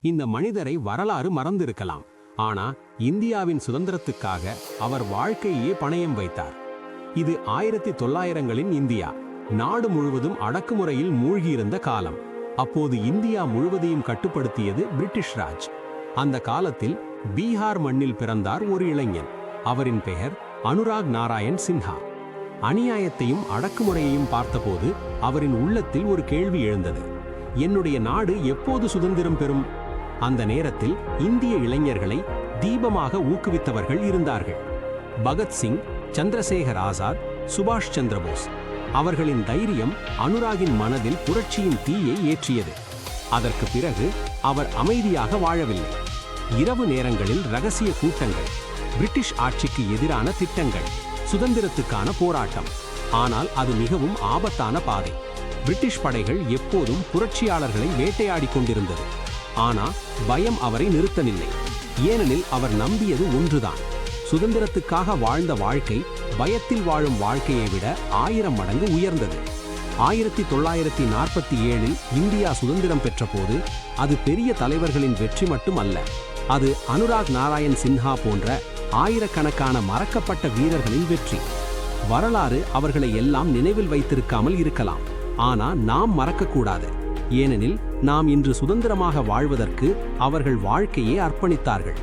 இந்த மனிதரை வரலாறு மறந்திருக்கலாம், ஆனா இந்தியாவின் சுதந்திரத்துக்காக அவர் வாழ்க்கையே பணயம் வைத்தார். இது 1900களின் இந்தியா. நாடு முழுவதும் அடக்குமுறையில் மூழ்கியிருந்த காலம். அப்போது இந்தியா முழுவதையும் கட்டுப்படுத்தியது பிரிட்டிஷ் ராஜ். அந்த காலத்தில் பீகார் மண்ணில் பிறந்தார் ஒரு இளைஞன். அவரின் பெயர் அனுராக் நாராயண் சின்ஹா. அநியாயத்தையும் அடக்குமுறையையும் பார்த்தபோது அவரின் உள்ளத்தில் ஒரு கேள்வி எழுந்தது: என்னுடைய நாடு எப்போது சுதந்திரம் பெறும்? அந்த நேரத்தில் இந்திய இளைஞர்களை தீபமாக ஊக்குவித்தவர்கள் இருந்தார்கள். பகத்சிங், சந்திரசேகர் ஆசாத், சுபாஷ் சந்திரபோஸ். அவர்களின் தைரியம் அனுராகின் மனதில் புரட்சியின் தீயை ஏற்றியது. அதற்கு பிறகு அவர் அமைதியாக வாழவில்லை. இரவு நேரங்களில் ரகசிய கூட்டங்கள், பிரிட்டிஷ் ஆட்சிக்கு எதிரான திட்டங்கள், சுதந்திரத்துக்கான போராட்டம். ஆனால் அது மிகவும் ஆபத்தான பாதை. பிரிட்டிஷ் படைகள் எப்போதும் புரட்சியாளர்களை வேட்டையாடி கொண்டிருந்தது. ஆனா பயம் அவரை நிறுத்தவில்லை. ஏனெனில் அவர் நம்பியது ஒன்றுதான்: சுதந்திரத்துக்காக வாழ்ந்த வாழ்க்கை பயத்தில் வாழும் வாழ்க்கையை விட 1000 மடங்கு உயர்ந்தது. 1947இல் இந்தியா சுதந்திரம் பெற்றபோது அது பெரிய தலைவர்களின் வெற்றி மட்டும் அல்ல, அது அனுராக் நாராயண் சின்ஹா போன்ற ஆயிரக்கணக்கான மறக்கப்பட்ட வீரர்களின் வெற்றி. வரலாறு அவர்களை எல்லாம் நினைவில் வைத்திருக்காமல் இருக்கலாம், ஆனா நாம் மறக்கக்கூடாது. ஏனெனில் நாம் இன்று சுதந்திரமாக வாழ்வதற்கு அவர்கள் வாழ்க்கையே அர்ப்பணித்தார்கள்.